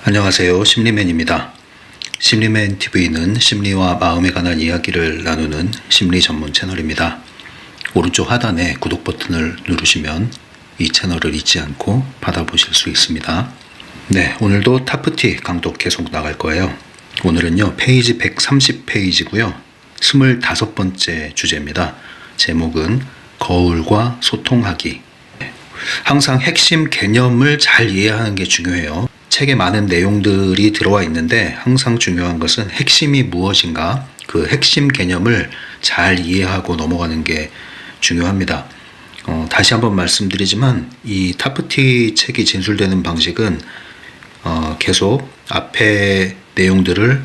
안녕하세요. 심리맨입니다. 심리맨 TV는 심리와 마음에 관한 이야기를 나누는 심리 전문 채널입니다. 오른쪽 하단에 구독 버튼을 누르시면 이 채널을 잊지 않고 받아보실 수 있습니다. 네, 오늘도 타프티 강독 계속 나갈 거예요. 오늘은요, 페이지 130페이지고요. 25번째 주제입니다. 제목은 거울과 소통하기. 항상 핵심 개념을 잘 이해하는 게 중요해요. 책에 많은 내용들이 들어와 있는데 항상 중요한 것은 핵심이 무엇인가, 그 핵심 개념을 잘 이해하고 넘어가는 게 중요합니다. 다시 한번 말씀드리지만 이 타프티 책이 진술되는 방식은 계속 앞에 내용들을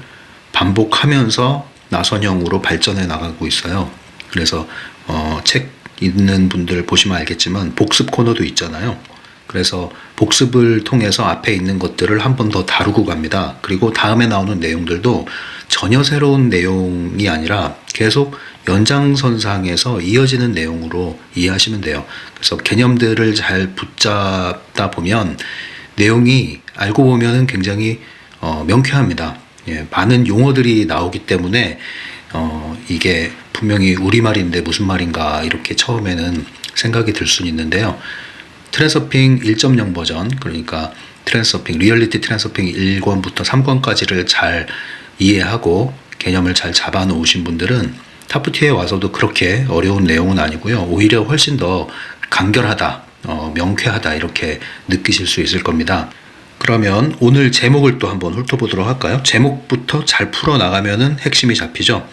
반복하면서 나선형으로 발전해 나가고 있어요. 그래서 책 읽는 분들 보시면 알겠지만 복습 코너도 있잖아요. 그래서 복습을 통해서 앞에 있는 것들을 한 번 더 다루고 갑니다. 그리고 다음에 나오는 내용들도 전혀 새로운 내용이 아니라 계속 연장선상에서 이어지는 내용으로 이해하시면 돼요. 그래서 개념들을 잘 붙잡다 보면 내용이 알고 보면 굉장히 명쾌합니다. 예, 많은 용어들이 나오기 때문에 이게 분명히 우리말인데 무슨 말인가 이렇게 처음에는 생각이 들 수는 있는데요. 트랜서핑 1.0 버전, 그러니까 트랜서핑, 리얼리티 트랜서핑 1권부터 3권까지를 잘 이해하고 개념을 잘 잡아 놓으신 분들은 타프티에 와서도 그렇게 어려운 내용은 아니고요. 오히려 훨씬 더 간결하다, 명쾌하다 이렇게 느끼실 수 있을 겁니다. 그러면 오늘 제목을 또 한번 훑어보도록 할까요? 제목부터 잘 풀어나가면은 핵심이 잡히죠.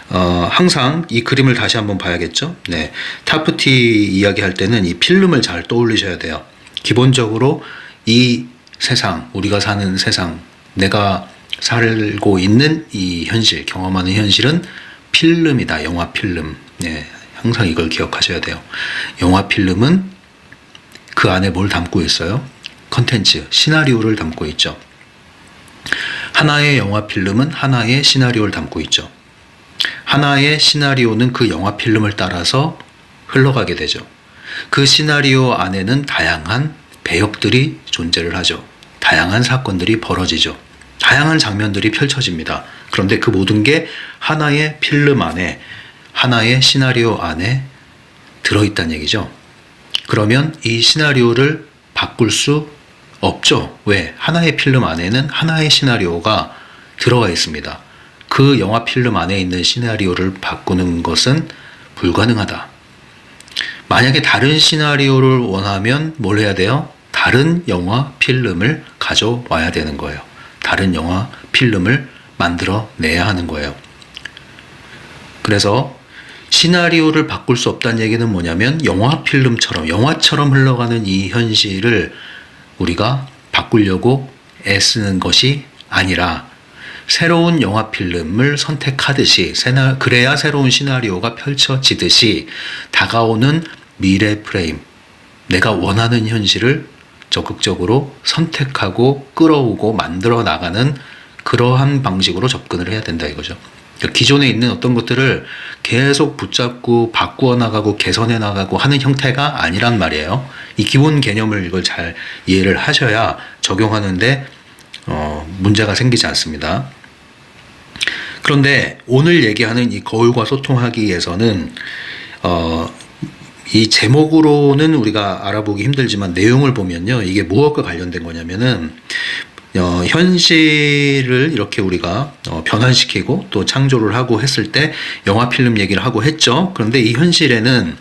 항상 이 그림을 다시 한번 봐야겠죠. 네, 타프티 이야기할 때는 이 필름을 잘 떠올리셔야 돼요. 기본적으로 이 세상, 우리가 사는 세상, 내가 살고 있는 이 현실, 경험하는 현실은 필름이다. 영화 필름. 네, 항상 이걸 기억하셔야 돼요. 영화 필름은 그 안에 뭘 담고 있어요? 컨텐츠, 시나리오를 담고 있죠. 하나의 영화 필름은 하나의 시나리오를 담고 있죠. 하나의 시나리오는 그 영화 필름을 따라서 흘러가게 되죠. 그 시나리오 안에는 다양한 배역들이 존재를 하죠. 다양한 사건들이 벌어지죠. 다양한 장면들이 펼쳐집니다. 그런데 그 모든 게 하나의 필름 안에, 하나의 시나리오 안에 들어있다는 얘기죠. 그러면 이 시나리오를 바꿀 수 없죠. 왜? 하나의 필름 안에는 하나의 시나리오가 들어가 있습니다. 그 영화 필름 안에 있는 시나리오를 바꾸는 것은 불가능하다. 만약에 다른 시나리오를 원하면 뭘 해야 돼요? 다른 영화 필름을 가져와야 되는 거예요. 다른 영화 필름을 만들어 내야 하는 거예요. 그래서 시나리오를 바꿀 수 없다는 얘기는 뭐냐면 영화 필름처럼, 영화처럼 흘러가는 이 현실을 우리가 바꾸려고 애쓰는 것이 아니라 새로운 영화 필름을 선택하듯이, 그래야 새로운 시나리오가 펼쳐지듯이 다가오는 미래 프레임, 내가 원하는 현실을 적극적으로 선택하고 끌어오고 만들어 나가는 그러한 방식으로 접근을 해야 된다 이거죠. 그러니까 기존에 있는 어떤 것들을 계속 붙잡고 바꾸어 나가고 개선해 나가고 하는 형태가 아니란 말이에요. 이 기본 개념을 이걸 잘 이해를 하셔야 적용하는데 문제가 생기지 않습니다. 그런데 오늘 얘기하는 이 거울과 소통하기에서는 이 제목으로는 우리가 알아보기 힘들지만 내용을 보면요, 이게 무엇과 관련된 거냐면은 현실을 이렇게 우리가 변환시키고 또 창조를 하고 했을 때 영화 필름 얘기를 하고 했죠. 그런데 이 현실에는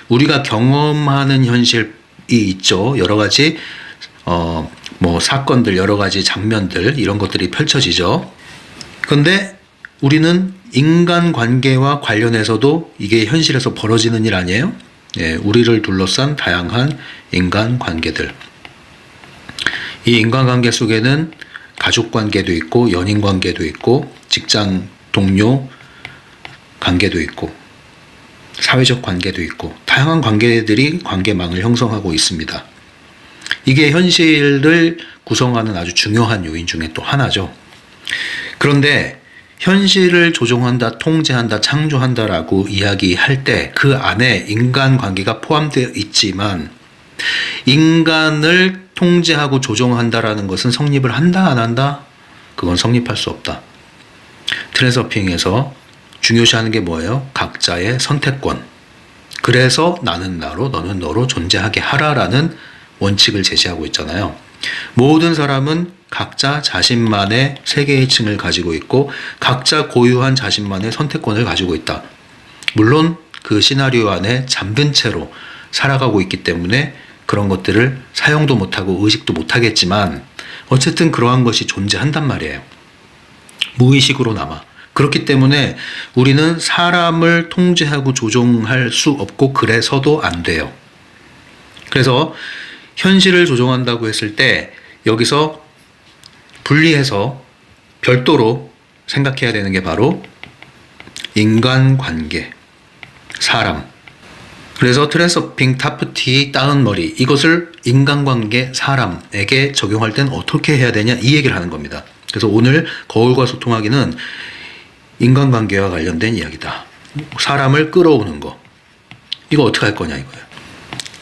우리가 경험하는 현실이 있죠. 여러 가지 사건들, 여러 가지 장면들, 이런 것들이 펼쳐지죠. 그런데 우리는 인간관계와 관련해서도 이게 현실에서 벌어지는 일 아니에요? 예, 우리를 둘러싼 다양한 인간관계들. 이 인간관계 속에는 가족관계도 있고, 연인관계도 있고, 직장 동료 관계도 있고, 사회적 관계도 있고, 다양한 관계들이 관계망을 형성하고 있습니다. 이게 현실을 구성하는 아주 중요한 요인 중에 또 하나죠. 그런데 현실을 조종한다, 통제한다, 창조한다라고 이야기할 때 그 안에 인간관계가 포함되어 있지만 인간을 통제하고 조종한다라는 것은 성립을 한다 안 한다? 그건 성립할 수 없다. 트랜스서핑에서 중요시하는 게 뭐예요? 각자의 선택권. 그래서 나는 나로 너는 너로 존재하게 하라라는 원칙을 제시하고 있잖아요. 모든 사람은 각자 자신만의 세계의 층을 가지고 있고 각자 고유한 자신만의 선택권을 가지고 있다. 물론 그 시나리오 안에 잠든 채로 살아가고 있기 때문에 그런 것들을 사용도 못하고 의식도 못하겠지만 어쨌든 그러한 것이 존재한단 말이에요. 무의식으로나마. 그렇기 때문에 우리는 사람을 통제하고 조종할 수 없고 그래서도 안 돼요. 그래서 현실을 조종한다고 했을 때 여기서 분리해서 별도로 생각해야 되는 게 바로 인간관계, 사람. 그래서 트랜스서핑, 타프티, 따은머리 이것을 인간관계, 사람에게 적용할 땐 어떻게 해야 되냐 이 얘기를 하는 겁니다. 그래서 오늘 거울과 소통하기는 인간관계와 관련된 이야기다. 사람을 끌어오는 거. 이거 어떻게 할 거냐 이거예요.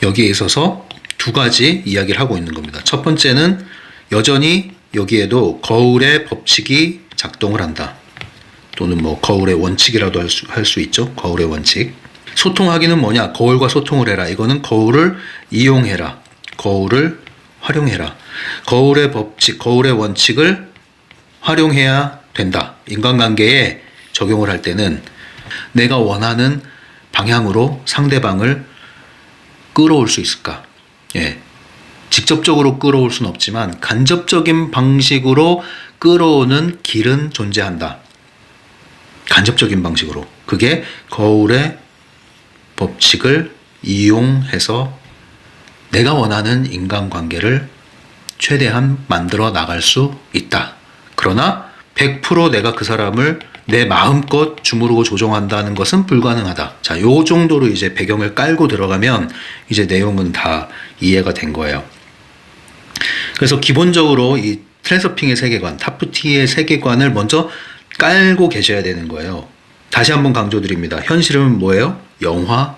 여기에 있어서 두 가지 이야기를 하고 있는 겁니다. 첫 번째는 여전히 여기에도 거울의 법칙이 작동을 한다. 또는 뭐 거울의 원칙이라도 할 수 있죠. 거울의 원칙. 소통하기는 뭐냐? 거울과 소통을 해라. 이거는 거울을 이용해라. 거울을 활용해라. 거울의 법칙, 거울의 원칙을 활용해야 된다. 인간관계에 적용을 할 때는 내가 원하는 방향으로 상대방을 끌어올 수 있을까? 예. 직접적으로 끌어올 수는 없지만 간접적인 방식으로 끌어오는 길은 존재한다. 간접적인 방식으로. 그게 거울의 법칙을 이용해서 내가 원하는 인간관계를 최대한 만들어 나갈 수 있다. 그러나 100% 내가 그 사람을 내 마음껏 주무르고 조종한다는 것은 불가능하다. 자, 요 정도로 이제 배경을 깔고 들어가면 이제 내용은 다 이해가 된 거예요. 그래서 기본적으로 이 트랜스서핑의 세계관, 타프티의 세계관을 먼저 깔고 계셔야 되는 거예요. 다시 한번 강조드립니다. 현실은 뭐예요? 영화,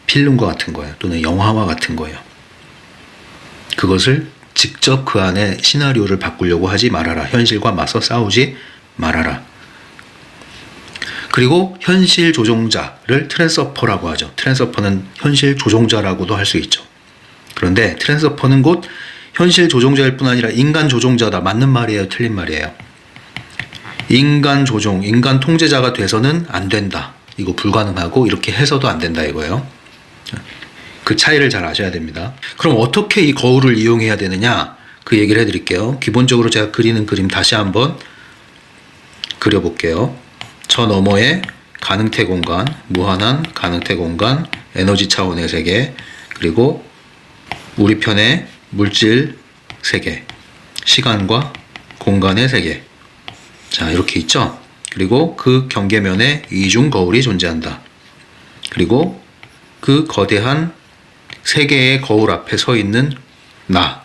필름과 같은 거예요. 또는 영화와 같은 거예요. 그것을 직접 그 안에 시나리오를 바꾸려고 하지 말아라. 현실과 맞서 싸우지 말아라. 그리고 현실 조종자를 트랜스서퍼라고 하죠. 트랜스서퍼는 현실 조종자라고도 할 수 있죠. 그런데 트랜스서퍼는 곧 현실 조종자일 뿐 아니라 인간 조종자다. 맞는 말이에요? 틀린 말이에요? 인간 조종, 인간 통제자가 돼서는 안 된다. 이거 불가능하고 이렇게 해서도 안 된다 이거예요. 그 차이를 잘 아셔야 됩니다. 그럼 어떻게 이 거울을 이용해야 되느냐? 그 얘기를 해드릴게요. 기본적으로 제가 그리는 그림 다시 한번 그려볼게요. 저 너머에 가능태 공간, 무한한 가능태 공간, 에너지 차원의 세계, 그리고 우리 편의 물질 세계, 시간과 공간의 세계. 자, 이렇게 있죠? 그리고 그 경계면에 이중 거울이 존재한다. 그리고 그 거대한 세 개의 거울 앞에 서 있는 나.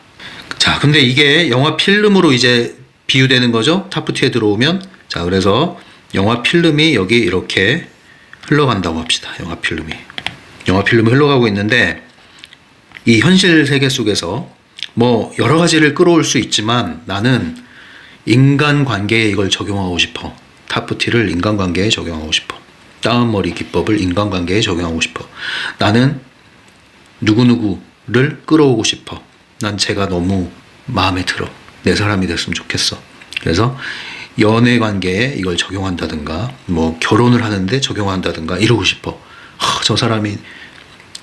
자, 근데 이게 영화 필름으로 이제 비유되는 거죠? 타프티에 들어오면. 자, 그래서 영화 필름이 여기 이렇게 흘러간다고 합시다. 영화 필름이 흘러가고 있는데 이 현실 세계 속에서 뭐 여러 가지를 끌어올 수 있지만 나는 인간관계에 이걸 적용하고 싶어. 타프티를 인간관계에 적용하고 싶어. 따은머리 기법을 인간관계에 적용하고 싶어. 나는 누구누구를 끌어오고 싶어. 난 제가 너무 마음에 들어. 내 사람이 됐으면 좋겠어. 그래서 연애 관계에 이걸 적용한다든가 뭐 결혼을 하는데 적용한다든가 이러고 싶어. 저 사람이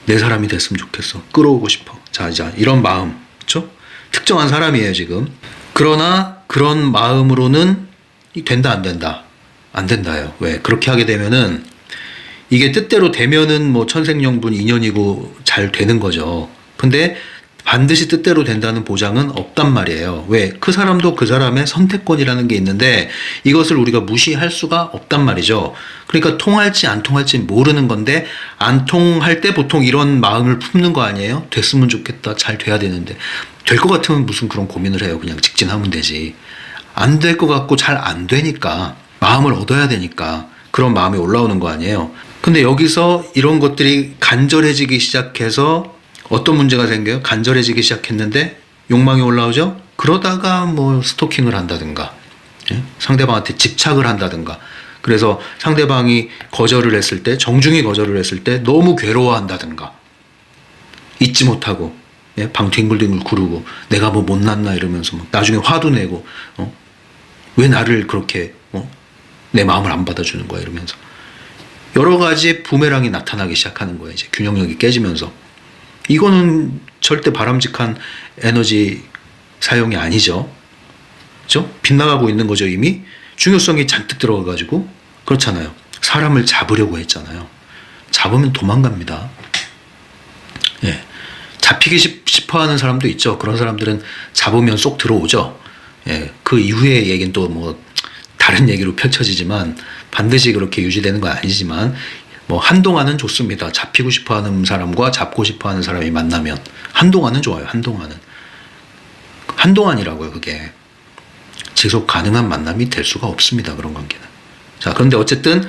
내 사람이 됐으면 좋겠어. 끌어오고 싶어. 자, 이런 마음. 그렇죠? 특정한 사람이에요, 지금. 그러나 그런 마음으로는 된다 안 된다? 안 된다요. 왜? 그렇게 하게 되면은 이게 뜻대로 되면은 뭐 천생연분 인연이고 잘 되는 거죠. 근데 반드시 뜻대로 된다는 보장은 없단 말이에요. 왜? 그 사람도 그 사람의 선택권이라는 게 있는데 이것을 우리가 무시할 수가 없단 말이죠. 그러니까 통할지 안 통할지 모르는 건데 안 통할 때 보통 이런 마음을 품는 거 아니에요? 됐으면 좋겠다. 잘 돼야 되는데. 될 것 같으면 무슨 그런 고민을 해요. 그냥 직진하면 되지. 안 될 것 같고 잘 안 되니까 마음을 얻어야 되니까 그런 마음이 올라오는 거 아니에요. 근데 여기서 이런 것들이 간절해지기 시작해서 어떤 문제가 생겨요? 간절해지기 시작했는데 욕망이 올라오죠? 그러다가 뭐 스토킹을 한다든가, 예? 상대방한테 집착을 한다든가, 그래서 상대방이 거절을 했을 때, 정중히 거절을 했을 때 너무 괴로워한다든가, 잊지 못하고, 예? 방 뒹굴뒹굴 구르고, 내가 뭐 못났나 이러면서 막 나중에 화도 내고, 왜 나를 그렇게, 내 마음을 안 받아주는 거야 이러면서. 여러 가지 부메랑이 나타나기 시작하는 거예요. 이제 균형력이 깨지면서. 이거는 절대 바람직한 에너지 사용이 아니죠. 그죠? 빗나가고 있는 거죠, 이미. 중요성이 잔뜩 들어가가지고. 그렇잖아요. 사람을 잡으려고 했잖아요. 잡으면 도망갑니다. 예. 잡히기 싶어 하는 사람도 있죠. 그런 사람들은 잡으면 쏙 들어오죠. 예. 그 이후의 얘기는 또 뭐, 다른 얘기로 펼쳐지지만, 반드시 그렇게 유지되는 건 아니지만, 뭐, 한동안은 좋습니다. 잡히고 싶어 하는 사람과 잡고 싶어 하는 사람이 만나면. 한동안은 좋아요, 한동안은. 한동안이라고요, 그게. 지속 가능한 만남이 될 수가 없습니다, 그런 관계는. 자, 그런데 어쨌든,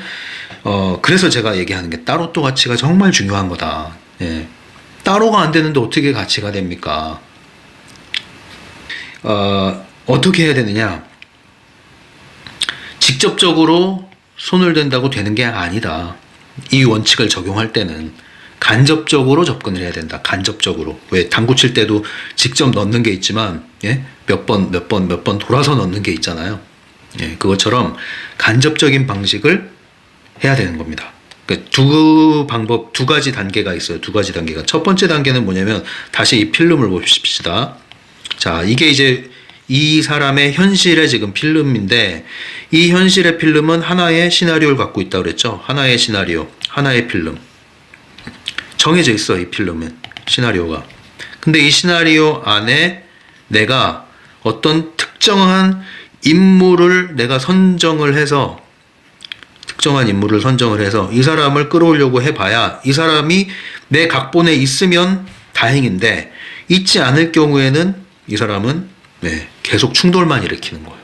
그래서 제가 얘기하는 게 따로또 가치가 정말 중요한 거다. 예. 따로가 안 되는데 어떻게 가치가 됩니까? 어떻게 해야 되느냐? 직접적으로 손을 댄다고 되는 게 아니다. 이 원칙을 적용할 때는 간접적으로 접근을 해야 된다. 간접적으로. 왜 당구 칠 때도 직접 넣는 게 있지만, 예? 몇 번 돌아서 넣는 게 있잖아요. 예, 그것처럼 간접적인 방식을 해야 되는 겁니다. 그러니까 두 가지 단계가 있어요. 두 가지 단계가. 첫 번째 단계는 뭐냐면, 다시 이 필름을 보십시다. 자, 이게 이제 이 사람의 현실의 지금 필름인데, 이 현실의 필름은 하나의 시나리오를 갖고 있다고 그랬죠. 하나의 시나리오, 하나의 필름. 정해져 있어, 이 필름은. 시나리오가. 근데 이 시나리오 안에 내가 어떤 특정한 인물을 내가 선정을 해서, 특정한 인물을 선정을 해서 이 사람을 끌어오려고 해봐야 이 사람이 내 각본에 있으면 다행인데, 있지 않을 경우에는 이 사람은 계속 충돌만 일으키는 거예요.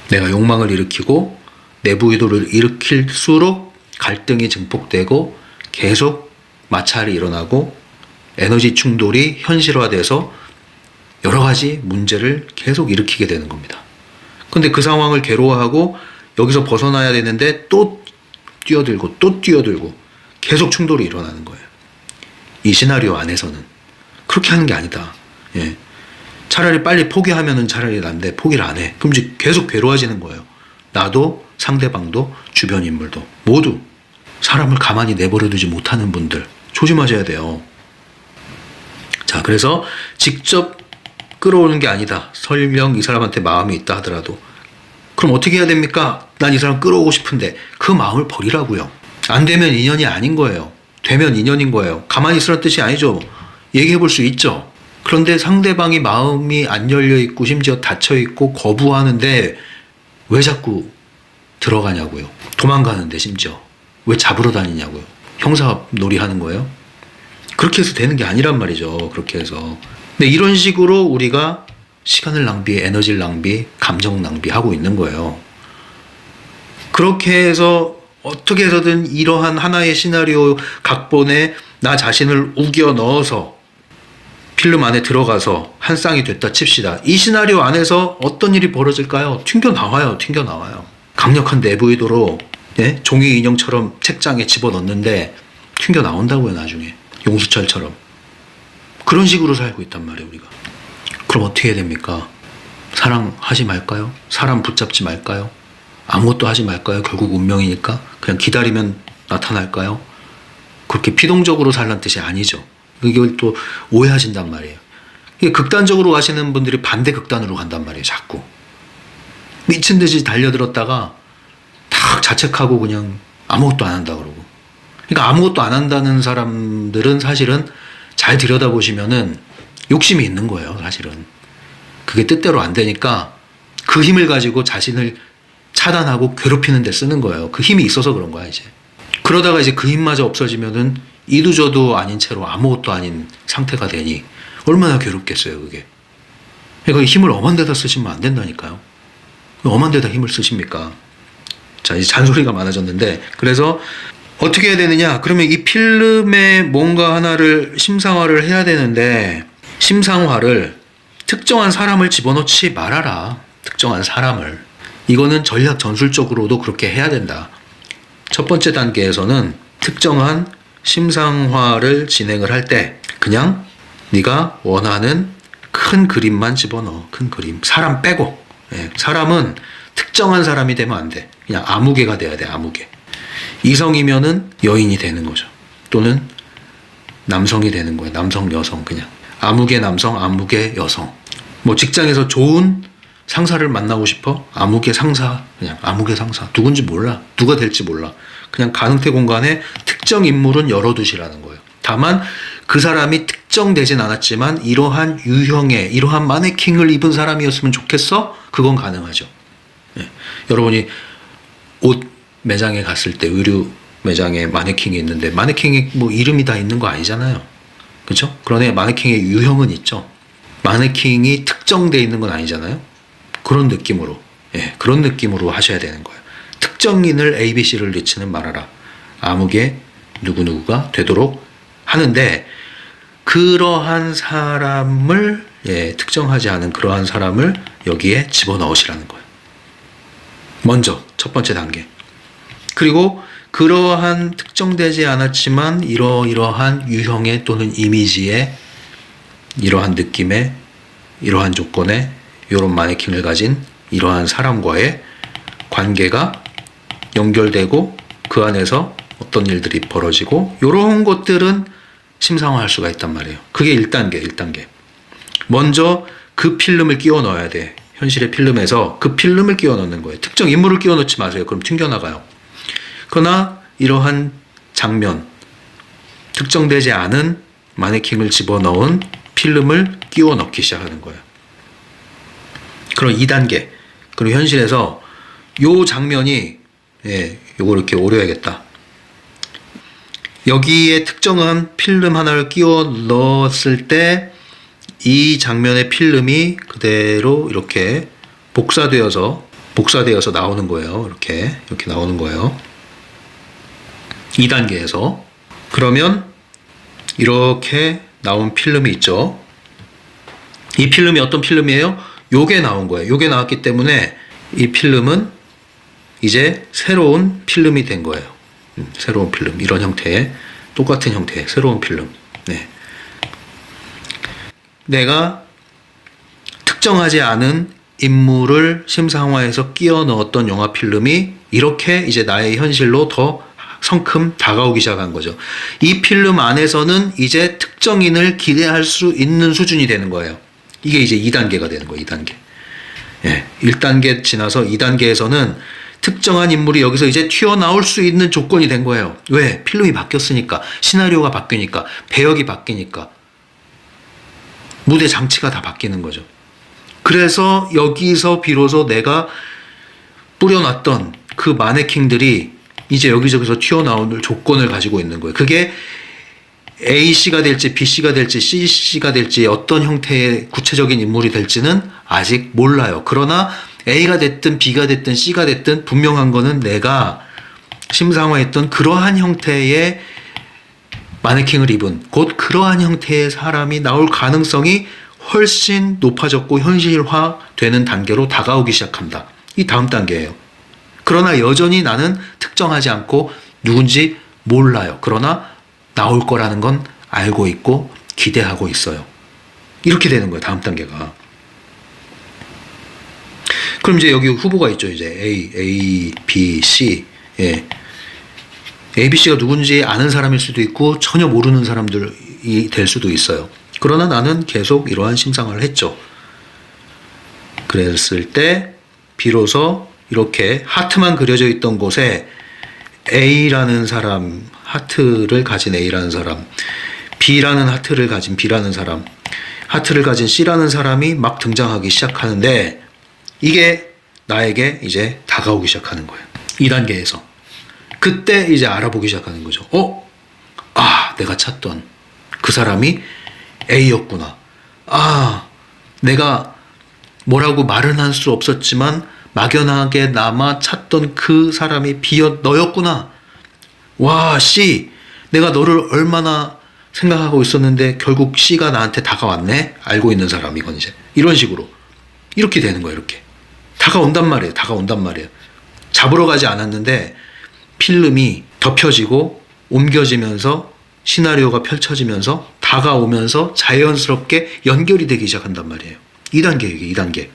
내가 욕망을 일으키고 내부 의도를 일으킬수록 갈등이 증폭되고 계속 마찰이 일어나고 에너지 충돌이 현실화돼서 여러 가지 문제를 계속 일으키게 되는 겁니다. 근데 그 상황을 괴로워하고 여기서 벗어나야 되는데 또 뛰어들고 계속 충돌이 일어나는 거예요. 이 시나리오 안에서는. 그렇게 하는 게 아니다. 예. 차라리 빨리 포기하면은 차라리 난데 포기를 안 해. 그럼 이제 계속 괴로워지는 거예요. 나도 상대방도 주변 인물도 모두. 사람을 가만히 내버려 두지 못하는 분들 조심하셔야 돼요. 자, 그래서 직접 끌어오는 게 아니다. 설령 이 사람한테 마음이 있다 하더라도. 그럼 어떻게 해야 됩니까? 난 이 사람 끌어오고 싶은데. 그 마음을 버리라고요. 안 되면 인연이 아닌 거예요. 되면 인연인 거예요. 가만히 있으라는 뜻이 아니죠. 얘기해 볼 수 있죠. 그런데 상대방이 마음이 안 열려 있고 심지어 닫혀 있고 거부하는데 왜 자꾸 들어가냐고요. 도망가는데 심지어 왜 잡으러 다니냐고요. 형사놀이 하는 거예요. 그렇게 해서 되는 게 아니란 말이죠. 그렇게 해서. 근데 이런 식으로 우리가 시간을 낭비해, 에너지를 낭비, 감정 낭비하고 있는 거예요. 그렇게 해서 어떻게 해서든 이러한 하나의 시나리오 각본에 나 자신을 우겨 넣어서 필름 안에 들어가서 한 쌍이 됐다 칩시다. 이 시나리오 안에서 어떤 일이 벌어질까요? 튕겨나와요. 강력한 내부 의도로 종이 인형처럼 책장에 집어넣는데 튕겨나온다고요. 나중에 용수철처럼. 그런 식으로 살고 있단 말이에요. 우리가. 그럼 어떻게 해야 됩니까? 사랑하지 말까요? 사람 붙잡지 말까요? 아무것도 하지 말까요? 결국 운명이니까 그냥 기다리면 나타날까요? 그렇게 피동적으로 살란 뜻이 아니죠. 이걸 또 오해하신단 말이에요. 극단적으로 가시는 분들이 반대 극단으로 간단 말이에요. 자꾸 미친 듯이 달려들었다가 탁 자책하고 그냥 아무것도 안 한다 그러고. 그러니까 아무것도 안 한다는 사람들은 사실은 잘 들여다보시면은 욕심이 있는 거예요. 사실은 그게 뜻대로 안 되니까 그 힘을 가지고 자신을 차단하고 괴롭히는 데 쓰는 거예요. 그 힘이 있어서 그런 거야. 이제 그러다가 이제 그 힘마저 없어지면은 이도저도 아닌 채로 아무것도 아닌 상태가 되니 얼마나 괴롭겠어요. 그게. 그러니까 힘을 엄한 데다 쓰시면 안 된다니까요. 엄한 데다 힘을 쓰십니까? 자, 이제 잔소리가 많아졌는데, 그래서 어떻게 해야 되느냐? 그러면 이 필름에 뭔가 하나를 심상화를 해야 되는데, 심상화를 특정한 사람을 집어넣지 말아라. 특정한 사람을. 이거는 전략 전술적으로도 그렇게 해야 된다. 첫 번째 단계에서는 특정한 심상화를 진행을 할 때 그냥 네가 원하는 큰 그림만 집어넣어. 큰 그림. 사람 빼고. 사람은 특정한 사람이 되면 안 돼. 그냥 아무개가 돼야 돼. 아무개. 이성이면은 여인이 되는 거죠. 또는 남성이 되는 거예요. 남성, 여성 그냥. 아무개 남성, 아무개 여성. 뭐 직장에서 좋은 상사를 만나고 싶어? 아무개 상사. 그냥 아무개 상사. 누군지 몰라. 누가 될지 몰라. 그냥 가능태 공간에 특정 인물은 열어두시라는 거예요. 다만 그 사람이 특정되진 않았지만 이러한 유형의 이러한 마네킹을 입은 사람이었으면 좋겠어? 그건 가능하죠. 여러분이 옷 매장에 갔을 때 의류 매장에 마네킹이 있는데 마네킹이 뭐 이름이 다 있는 거 아니잖아요. 그렇죠? 그러나 마네킹의 유형은 있죠. 마네킹이 특정되어 있는 건 아니잖아요. 그런 느낌으로 그런 느낌으로 하셔야 되는 거예요. 특정인을 ABC를 넣지는 말아라. 아무개 누구누구가 되도록 하는데 그러한 사람을 특정하지 않은 그러한 사람을 여기에 집어넣으시라는 거예요. 먼저 첫 번째 단계. 그리고 그러한 특정되지 않았지만 이러이러한 유형의 또는 이미지의 이러한 느낌의 이러한 조건의 이런 마네킹을 가진 이러한 사람과의 관계가 연결되고 그 안에서 어떤 일들이 벌어지고 이런 것들은 심상화할 수가 있단 말이에요. 그게 1단계. 먼저 그 필름을 끼워 넣어야 돼. 현실의 필름에서 그 필름을 끼워 넣는 거예요. 특정 인물을 끼워 넣지 마세요. 그럼 튕겨나가요. 그러나 이러한 장면, 특정되지 않은 마네킹을 집어넣은 필름을 끼워 넣기 시작하는 거예요. 그럼 2단계. 그리고 현실에서 요 장면이 요거 이렇게 오려야겠다. 여기에 특정한 필름 하나를 끼워 넣었을 때 이 장면의 필름이 그대로 이렇게 복사되어서 나오는 거예요. 이렇게 나오는 거예요. 2단계에서. 그러면 이렇게 나온 필름이 있죠. 이 필름이 어떤 필름이에요? 요게 나온 거예요. 요게 나왔기 때문에 이 필름은 이제 새로운 필름이 된 거예요. 새로운 필름. 이런 형태의 똑같은 형태의 새로운 필름. 내가 특정하지 않은 인물을 심상화해서 끼워 넣었던 영화 필름이 이렇게 이제 나의 현실로 더 성큼 다가오기 시작한 거죠. 이 필름 안에서는 이제 특정인을 기대할 수 있는 수준이 되는 거예요. 이게 이제 2단계가 되는 거예요. 2단계. 1단계 지나서 2단계에서는 특정한 인물이 여기서 이제 튀어나올 수 있는 조건이 된 거예요. 왜? 필름이 바뀌었으니까. 시나리오가 바뀌니까. 배역이 바뀌니까. 무대 장치가 다 바뀌는 거죠. 그래서 여기서 비로소 내가 뿌려놨던 그 마네킹들이 이제 여기저기서 튀어나올 조건을 가지고 있는 거예요. 그게 A씨가 될지 B씨가 될지 C씨가 될지 어떤 형태의 구체적인 인물이 될지는 아직 몰라요. 그러나 A가 됐든 B가 됐든 C가 됐든 분명한 거는 내가 심상화했던 그러한 형태의 마네킹을 입은 곧 그러한 형태의 사람이 나올 가능성이 훨씬 높아졌고 현실화되는 단계로 다가오기 시작한다. 이 다음 단계예요. 그러나 여전히 나는 특정하지 않고 누군지 몰라요. 그러나 나올 거라는 건 알고 있고 기대하고 있어요. 이렇게 되는 거예요. 다음 단계가. 그럼 이제 여기 후보가 있죠. 이제 A, B, C. A, B, C가 누군지 아는 사람일 수도 있고 전혀 모르는 사람들이 될 수도 있어요. 그러나 나는 계속 이러한 심상화를 했죠. 그랬을 때 비로소 이렇게 하트만 그려져 있던 곳에 A라는 사람, 하트를 가진 A라는 사람, B라는 하트를 가진 B라는 사람, 하트를 가진 C라는 사람이 막 등장하기 시작하는데 이게 나에게 이제 다가오기 시작하는 거예요. 2단계에서. 그때 이제 알아보기 시작하는 거죠. 내가 찾던 그 사람이 A였구나. 내가 뭐라고 말은 할 수 없었지만 막연하게 남아 찾던 그 사람이 너였구나. 와, C, 내가 너를 얼마나 생각하고 있었는데 결국 C가 나한테 다가왔네? 알고 있는 사람, 이건 이제. 이런 식으로. 이렇게 되는 거예요, 이렇게. 다가온단 말이에요, 다가온단 말이에요. 잡으러 가지 않았는데 필름이 덮여지고 옮겨지면서 시나리오가 펼쳐지면서 다가오면서 자연스럽게 연결이 되기 시작한단 말이에요. 2단계, 이게 2단계.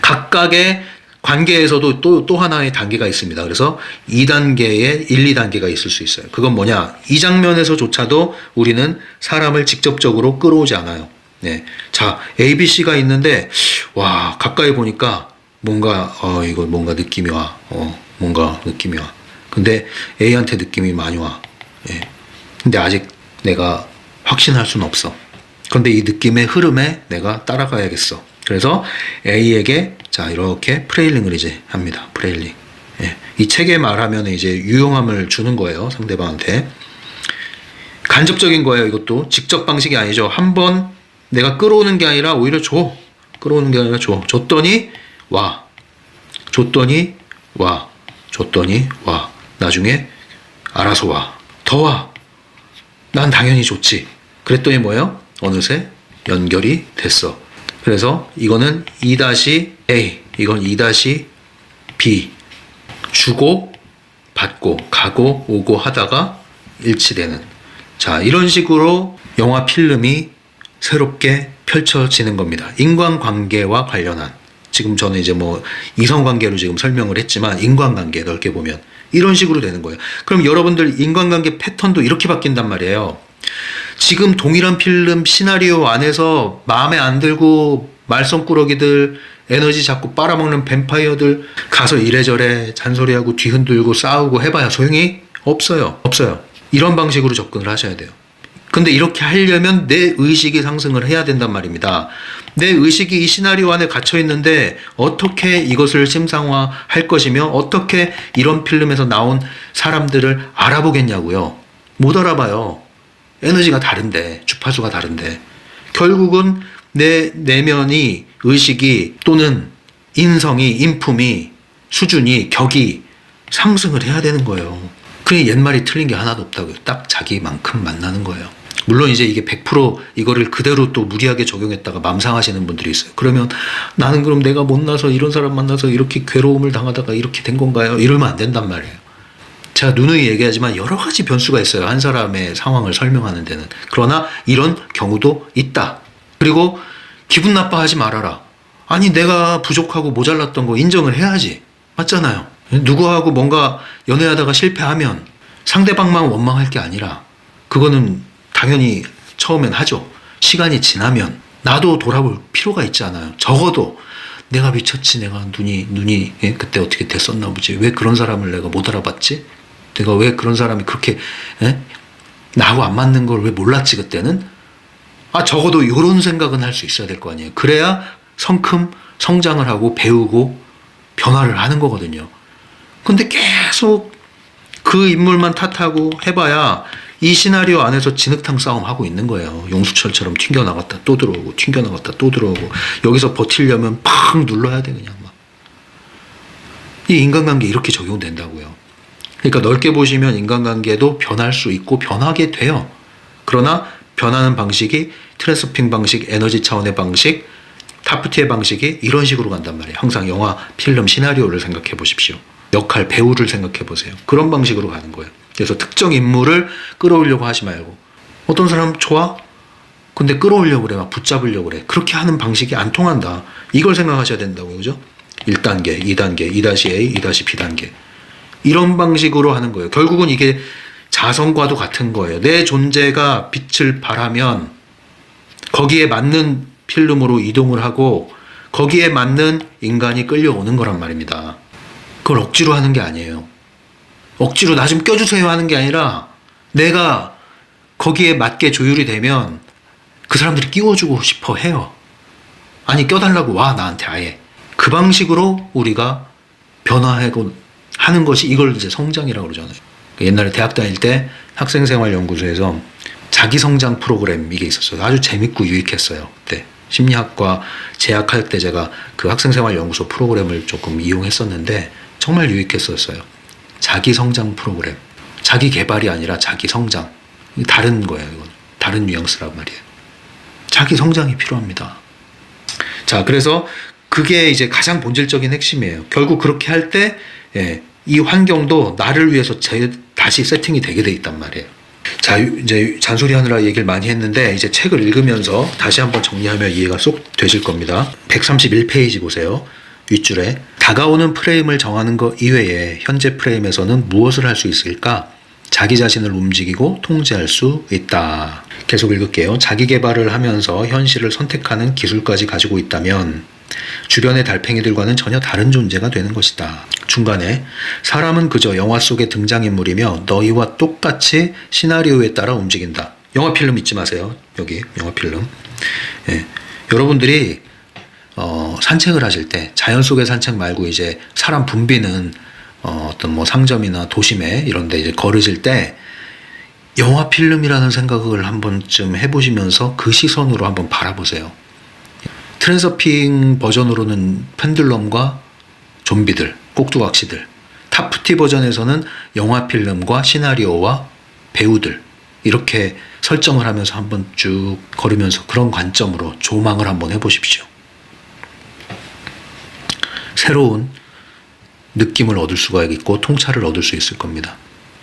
각각의 관계에서도 또 하나의 단계가 있습니다. 그래서 2단계에 1, 2단계가 있을 수 있어요. 그건 뭐냐? 이 장면에서조차도 우리는 사람을 직접적으로 끌어오지 않아요. 네. 자, A, B, C가 있는데, 와, 가까이 보니까 뭔가, 이거 뭔가 느낌이 와. 뭔가 느낌이 와. 근데 A한테 느낌이 많이 와. 예. 근데 아직 내가 확신할 수는 없어. 그런데 이 느낌의 흐름에 내가 따라가야겠어. 그래서 A에게 자 이렇게 프레일링을 이제 합니다. 프레일링. 예. 이 책에 말하면 이제 유용함을 주는 거예요. 상대방한테. 간접적인 거예요. 이것도 직접 방식이 아니죠. 한번 내가 끌어오는 게 아니라 오히려 줘. 끌어오는 게 아니라 줘. 줬더니 와. 줬더니 와. 줬더니 와. 나중에 알아서 와. 더 와. 난 당연히 좋지. 그랬더니 뭐예요? 어느새 연결이 됐어. 그래서 이거는 2-A, 이건 2-B. 주고 받고 가고 오고 하다가 일치되는. 자, 이런 식으로 영화 필름이 새롭게 펼쳐지는 겁니다. 인간관계와 관련한. 지금 저는 이제 뭐 이성관계로 지금 설명을 했지만 인간관계 넓게 보면 이런 식으로 되는 거예요. 그럼 여러분들 인간관계 패턴도 이렇게 바뀐단 말이에요. 지금 동일한 필름 시나리오 안에서 마음에 안 들고 말썽꾸러기들, 에너지 자꾸 빨아먹는 뱀파이어들 가서 이래저래 잔소리하고 뒤흔들고 싸우고 해봐야 소용이 없어요. 없어요. 이런 방식으로 접근을 하셔야 돼요. 근데 이렇게 하려면 내 의식이 상승을 해야 된단 말입니다. 내 의식이 이 시나리오 안에 갇혀 있는데 어떻게 이것을 심상화할 것이며 어떻게 이런 필름에서 나온 사람들을 알아보겠냐고요. 못 알아봐요. 에너지가 다른데, 주파수가 다른데. 결국은 내 내면이, 의식이 또는 인성이, 인품이, 수준이, 격이 상승을 해야 되는 거예요. 그게 옛말이 틀린 게 하나도 없다고요. 딱 자기만큼 만나는 거예요. 물론 이제 이게 100% 이거를 그대로 또 무리하게 적용했다가 맘상하시는 분들이 있어요. 그러면 나는 그럼 내가 못나서 이런 사람 만나서 이렇게 괴로움을 당하다가 이렇게 된 건가요? 이러면 안 된단 말이에요. 제가 누누이 얘기하지만 여러 가지 변수가 있어요. 한 사람의 상황을 설명하는 데는. 그러나 이런 경우도 있다. 그리고 기분 나빠하지 말아라. 아니 내가 부족하고 모자랐던 거 인정을 해야지. 맞잖아요. 누구하고 뭔가 연애하다가 실패하면 상대방만 원망할 게 아니라 그거는 당연히 처음엔 하죠. 시간이 지나면 나도 돌아볼 필요가 있잖아요. 적어도 내가 미쳤지. 내가 눈이 그때 어떻게 됐었나 보지. 왜 그런 사람을 내가 못 알아봤지? 내가 왜 그런 사람이 그렇게 나하고 안 맞는 걸 왜 몰랐지 그때는? 적어도 이런 생각은 할 수 있어야 될 거 아니에요. 그래야 성큼 성장을 하고 배우고 변화를 하는 거거든요. 근데 계속 그 인물만 탓하고 해봐야 이 시나리오 안에서 진흙탕 싸움 하고 있는 거예요. 용수철처럼 튕겨나갔다 또 들어오고 튕겨나갔다 또 들어오고 여기서 버티려면 팍 눌러야 돼 그냥 막. 이 인간관계 이렇게 적용된다고요. 그러니까 넓게 보시면 인간관계도 변할 수 있고 변하게 돼요. 그러나 변하는 방식이 트랜스핑 방식, 에너지 차원의 방식, 타프티의 방식이 이런 식으로 간단 말이에요. 항상 영화, 필름, 시나리오를 생각해 보십시오. 역할, 배우를 생각해 보세요. 그런 방식으로 가는 거예요. 그래서 특정 인물을 끌어오려고 하지 말고 어떤 사람 좋아? 근데 끌어오려고 그래. 막 붙잡으려고 그래. 그렇게 하는 방식이 안 통한다. 이걸 생각하셔야 된다고요. 그죠? 1단계, 2단계, 2-A, 2-B단계. 이런 방식으로 하는 거예요. 결국은 이게 자성과도 같은 거예요. 내 존재가 빛을 발하면 거기에 맞는 필름으로 이동을 하고 거기에 맞는 인간이 끌려오는 거란 말입니다. 그걸 억지로 하는 게 아니에요. 억지로 나 좀 껴주세요 하는 게 아니라 내가 거기에 맞게 조율이 되면 그 사람들이 끼워주고 싶어 해요. 아니 껴달라고 와 나한테 아예. 그 방식으로 우리가 변화하고 하는 것이 이걸 이제 성장이라고 그러잖아요. 옛날에 대학 다닐 때 학생생활연구소에서 자기성장 프로그램 이게 있었어요. 아주 재밌고 유익했어요. 그때 심리학과 재학할 때 제가 그 학생생활연구소 프로그램을 조금 이용했었는데 정말 유익했었어요. 자기성장 프로그램. 자기 개발이 아니라 자기 성장. 다른 거예요. 이건 다른 뉘앙스란 말이에요. 자기 성장이 필요합니다. 자, 그래서 그게 이제 가장 본질적인 핵심이에요. 결국 그렇게 할 때, 이 환경도 나를 위해서 다시 세팅이 되게 돼 있단 말이에요. 자, 이제 잔소리 하느라 얘기를 많이 했는데, 이제 책을 읽으면서 다시 한번 정리하면 이해가 쏙 되실 겁니다. 131페이지 보세요. 윗줄에 다가오는 프레임을 정하는 것 이외에 현재 프레임에서는 무엇을 할 수 있을까? 자기 자신을 움직이고 통제할 수 있다. 계속 읽을게요. 자기 개발을 하면서 현실을 선택하는 기술까지 가지고 있다면 주변의 달팽이들과는 전혀 다른 존재가 되는 것이다. 중간에 사람은 그저 영화 속의 등장인물이며 너희와 똑같이 시나리오에 따라 움직인다. 영화 필름 잊지 마세요. 여기 영화 필름. 여러분들이 산책을 하실 때 자연 속의 산책 말고 이제 사람 붐비는 어떤 뭐 상점이나 도심에 이런 데 이제 걸으실 때 영화 필름이라는 생각을 한 번쯤 해보시면서 그 시선으로 한번 바라보세요. 트랜서핑 버전으로는 펜들럼과 좀비들, 꼭두각시들, 타프티 버전에서는 영화 필름과 시나리오와 배우들 이렇게 설정을 하면서 한번 쭉 걸으면서 그런 관점으로 조망을 한번 해보십시오. 새로운 느낌을 얻을 수가 있고 통찰을 얻을 수 있을 겁니다.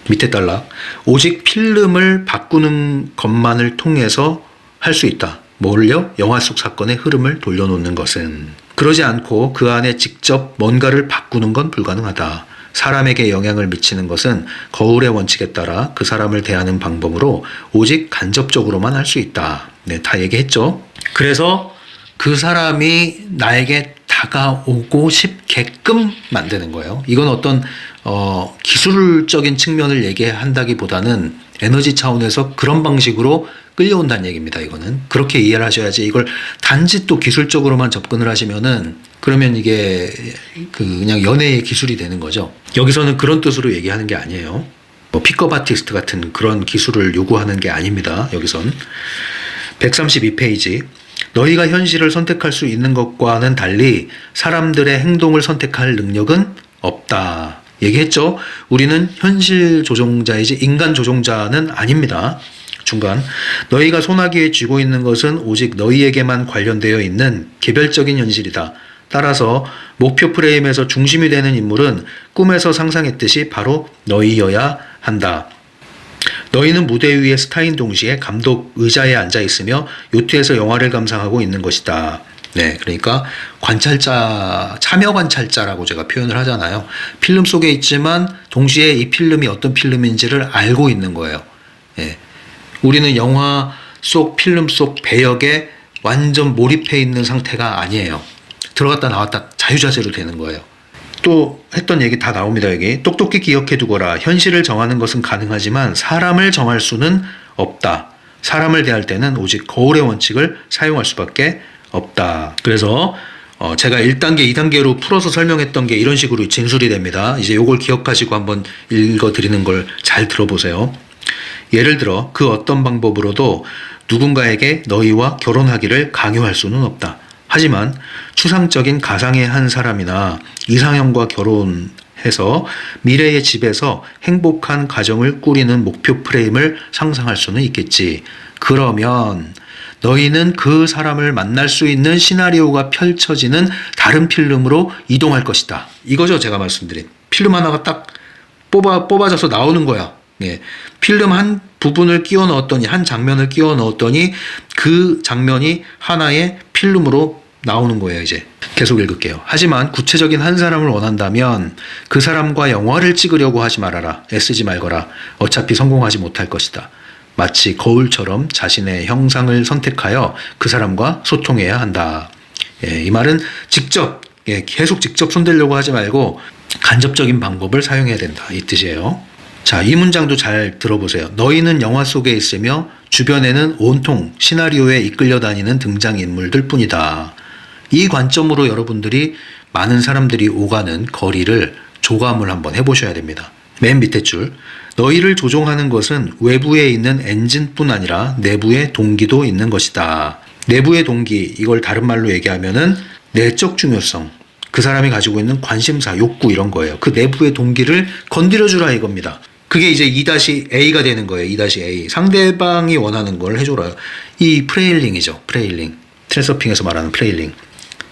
밑에 단락. 오직 필름을 바꾸는 것만을 통해서 할 수 있다. 뭘요? 영화 속 사건의 흐름을 돌려놓는 것은. 그러지 않고 그 안에 직접 뭔가를 바꾸는 건 불가능하다. 사람에게 영향을 미치는 것은 거울의 원칙에 따라 그 사람을 대하는 방법으로 오직 간접적으로만 할 수 있다. 네, 다 얘기했죠. 그래서 그 사람이 나에게 다가오고 싶게끔 만드는 거예요. 이건 어떤 기술적인 측면을 얘기한다기보다는 에너지 차원에서 그런 방식으로 끌려온다는 얘기입니다. 이거는 그렇게 이해를 하셔야지, 이걸 단지 또 기술적으로만 접근을 하시면은 그러면 이게 그냥 연애의 기술이 되는 거죠. 여기서는 그런 뜻으로 얘기하는 게 아니에요. 뭐 픽업 아티스트 같은 그런 기술을 요구하는 게 아닙니다. 여기선 132페이지. 너희가 현실을 선택할 수 있는 것과는 달리 사람들의 행동을 선택할 능력은 없다. 얘기했죠? 우리는 현실 조종자이지 인간 조종자는 아닙니다. 중간. 너희가 소나기에 쥐고 있는 것은 오직 너희에게만 관련되어 있는 개별적인 현실이다. 따라서 목표 프레임에서 중심이 되는 인물은 꿈에서 상상했듯이 바로 너희여야 한다. 너희는 무대 위의 스타인 동시에 감독 의자에 앉아 있으며 요트에서 영화를 감상하고 있는 것이다. 네, 그러니까 관찰자, 참여 관찰자라고 제가 표현을 하잖아요. 필름 속에 있지만 동시에 이 필름이 어떤 필름인지를 알고 있는 거예요. 네. 우리는 영화 속 필름 속 배역에 완전 몰입해 있는 상태가 아니에요. 들어갔다 나왔다 자유자재로 되는 거예요. 또 했던 얘기 다 나옵니다. 여기 똑똑히 기억해 두거라. 현실을 정하는 것은 가능하지만 사람을 정할 수는 없다. 사람을 대할 때는 오직 거울의 원칙을 사용할 수밖에 없다. 그래서 제가 1단계, 2단계로 풀어서 설명했던 게 이런 식으로 진술이 됩니다. 이제 요걸 기억하시고 한번 읽어드리는 걸 잘 들어보세요. 예를 들어 그 어떤 방법으로도 누군가에게 너희와 결혼하기를 강요할 수는 없다. 하지만 추상적인 가상의 한 사람이나 이상형과 결혼해서 미래의 집에서 행복한 가정을 꾸리는 목표 프레임을 상상할 수는 있겠지. 그러면 너희는 그 사람을 만날 수 있는 시나리오가 펼쳐지는 다른 필름으로 이동할 것이다. 이거죠, 제가 말씀드린. 필름 하나가 딱 뽑아져서 나오는 거야. 예. 필름 한 부분을 끼워 넣었더니, 한 장면을 끼워 넣었더니 그 장면이 하나의 필름으로 나오는 거예요. 이제 계속 읽을게요. 하지만 구체적인 한 사람을 원한다면 그 사람과 영화를 찍으려고 하지 말아라. 애쓰지 말거라. 어차피 성공하지 못할 것이다. 마치 거울처럼 자신의 형상을 선택하여 그 사람과 소통해야 한다. 예, 이 말은 직접, 계속 직접 손대려고 하지 말고 간접적인 방법을 사용해야 된다. 이 뜻이에요. 자, 이 문장도 잘 들어보세요. 너희는 영화 속에 있으며 주변에는 온통 시나리오에 이끌려 다니는 등장인물들 뿐이다. 이 관점으로 여러분들이 많은 사람들이 오가는 거리를 조감을 한번 해보셔야 됩니다. 맨 밑에 줄. 너희를 조종하는 것은 외부에 있는 엔진뿐 아니라 내부의 동기도 있는 것이다. 내부의 동기, 이걸 다른 말로 얘기하면은 내적 중요성, 그 사람이 가지고 있는 관심사, 욕구 이런 거예요. 그 내부의 동기를 건드려주라 이겁니다. 그게 이제 2-A가 되는 거예요. 2-A. 상대방이 원하는 걸 해줘라. 이 프레일링이죠. 프레일링. 트랜서핑에서 말하는 프레일링.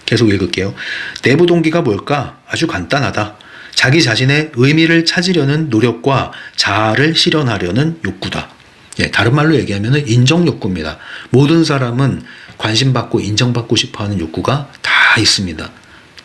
계속 읽을게요. 내부 동기가 뭘까? 아주 간단하다. 자기 자신의 의미를 찾으려는 노력과 자아를 실현하려는 욕구다. 예, 다른 말로 얘기하면 인정 욕구입니다. 모든 사람은 관심받고 인정받고 싶어하는 욕구가 다 있습니다.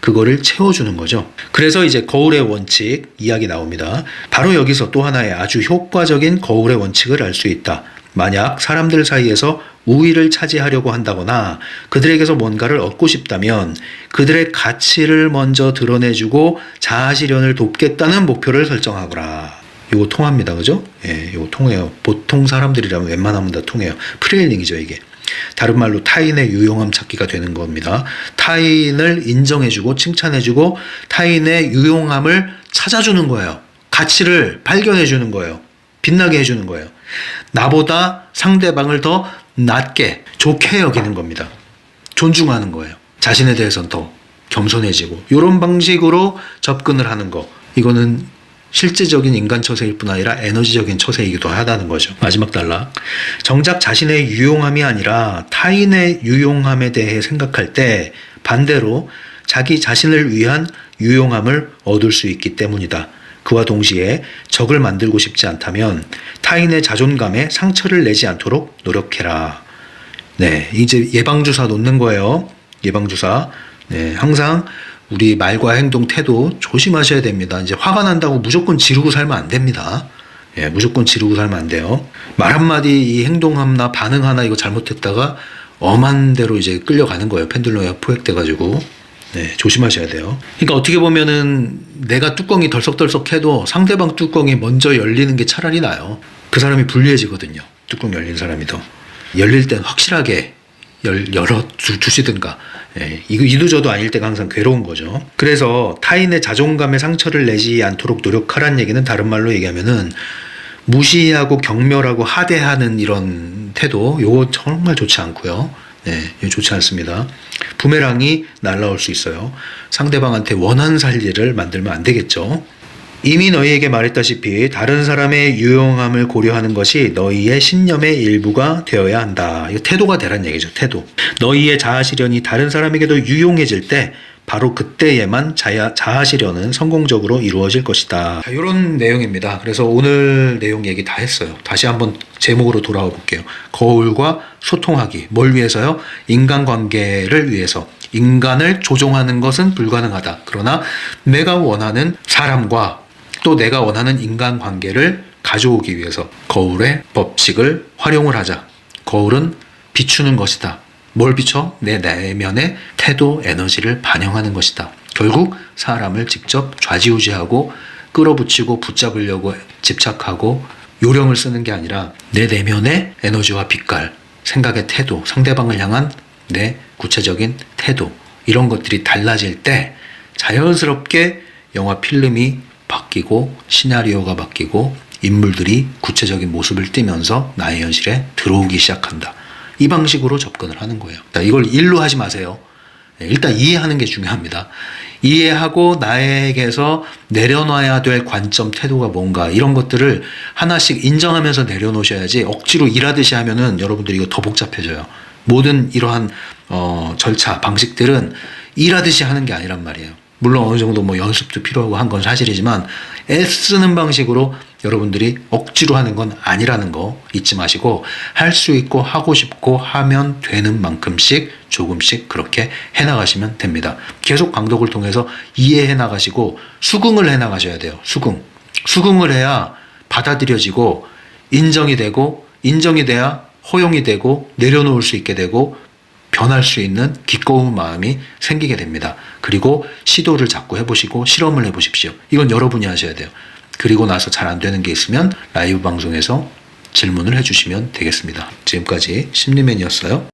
그거를 채워주는 거죠. 그래서 이제 거울의 원칙 이야기 나옵니다. 바로 여기서 또 하나의 아주 효과적인 거울의 원칙을 알 수 있다. 만약 사람들 사이에서 우위를 차지하려고 한다거나 그들에게서 뭔가를 얻고 싶다면 그들의 가치를 먼저 드러내주고 자아 실현을 돕겠다는 목표를 설정하거라. 이거 통합니다. 그죠? 예, 이거 통해요. 보통 사람들이라면 웬만하면 다 통해요. 프레일링이죠, 이게. 다른 말로 타인의 유용함 찾기가 되는 겁니다. 타인을 인정해주고 칭찬해주고 타인의 유용함을 찾아주는 거예요. 가치를 발견해주는 거예요. 빛나게 해주는 거예요. 나보다 상대방을 더 낮게 좋게 여기는 겁니다. 존중하는 거예요. 자신에 대해서는 더 겸손해지고 이런 방식으로 접근을 하는 거. 이거는 실제적인 인간 처세일 뿐 아니라 에너지적인 처세이기도 하다는 거죠. 마지막 단락. 정작 자신의 유용함이 아니라 타인의 유용함에 대해 생각할 때 반대로 자기 자신을 위한 유용함을 얻을 수 있기 때문이다. 그와 동시에 적을 만들고 싶지 않다면 타인의 자존감에 상처를 내지 않도록 노력해라. 네, 이제 예방주사 놓는 거예요. 예방주사. 네, 항상 우리 말과 행동, 태도 조심하셔야 됩니다. 이제 화가 난다고 무조건 지르고 살면 안 됩니다. 예, 무조건 지르고 살면 안 돼요. 말 한마디, 이 행동 하나, 반응 하나 이거 잘못했다가 엄한 대로 이제 끌려가는 거예요. 펜들럼에 포획돼가지고. 네, 조심하셔야 돼요. 그러니까 어떻게 보면은 내가 뚜껑이 덜썩덜썩해도 상대방 뚜껑이 먼저 열리는 게 차라리 나아요. 그 사람이 불리해지거든요. 뚜껑 열린 사람이 더. 열릴 땐 확실하게 열어주시든가. 예, 이도저도 아닐 때가 항상 괴로운 거죠. 그래서 타인의 자존감에 상처를 내지 않도록 노력하라는 얘기는 다른 말로 얘기하면은 무시하고 경멸하고 하대하는 이런 태도, 요거 정말 좋지 않고요. 네, 좋지 않습니다. 부메랑이 날아올 수 있어요. 상대방한테 원한 살리를 만들면 안 되겠죠. 이미 너희에게 말했다시피 다른 사람의 유용함을 고려하는 것이 너희의 신념의 일부가 되어야 한다. 이거 태도가 되란 얘기죠. 태도. 너희의 자아 실현이 다른 사람에게도 유용해질 때 바로 그때에만 자아 실현은 성공적으로 이루어질 것이다. 이런 내용입니다. 그래서 오늘 내용 얘기 다 했어요. 다시 한번 제목으로 돌아와 볼게요. 거울과 소통하기. 뭘 위해서요? 인간관계를 위해서. 인간을 조종하는 것은 불가능하다. 그러나 내가 원하는 사람과 또 내가 원하는 인간관계를 가져오기 위해서 거울의 법칙을 활용을 하자. 거울은 비추는 것이다. 뭘 비춰? 내 내면의 태도, 에너지를 반영하는 것이다. 결국 사람을 직접 좌지우지하고 끌어붙이고 붙잡으려고 집착하고 요령을 쓰는 게 아니라 내 내면의 에너지와 빛깔, 생각의 태도, 상대방을 향한 내 구체적인 태도, 이런 것들이 달라질 때 자연스럽게 영화 필름이 바뀌고 시나리오가 바뀌고 인물들이 구체적인 모습을 띠면서 나의 현실에 들어오기 시작한다. 이 방식으로 접근을 하는 거예요. 이걸 일로 하지 마세요. 일단 이해하는 게 중요합니다. 이해하고 나에게서 내려놔야 될 관점, 태도가 뭔가 이런 것들을 하나씩 인정하면서 내려놓으셔야지 억지로 일하듯이 하면은 여러분들이 이거 더 복잡해져요. 모든 이러한 절차, 방식들은 일하듯이 하는 게 아니란 말이에요. 물론 어느 정도 뭐 연습도 필요하고 한 건 사실이지만 애쓰는 방식으로 여러분들이 억지로 하는 건 아니라는 거 잊지 마시고 할 수 있고 하고 싶고 하면 되는 만큼씩 조금씩 그렇게 해나가시면 됩니다. 계속 강독을 통해서 이해해 나가시고 수긍을 해 나가셔야 돼요. 수긍을 해야 받아들여지고 인정이 되고 인정이 돼야 허용이 되고 내려놓을 수 있게 되고 변할 수 있는 기꺼운 마음이 생기게 됩니다. 그리고 시도를 자꾸 해보시고 실험을 해보십시오. 이건 여러분이 하셔야 돼요. 그리고 나서 잘 안 되는 게 있으면 라이브 방송에서 질문을 해주시면 되겠습니다. 지금까지 심리맨이었어요.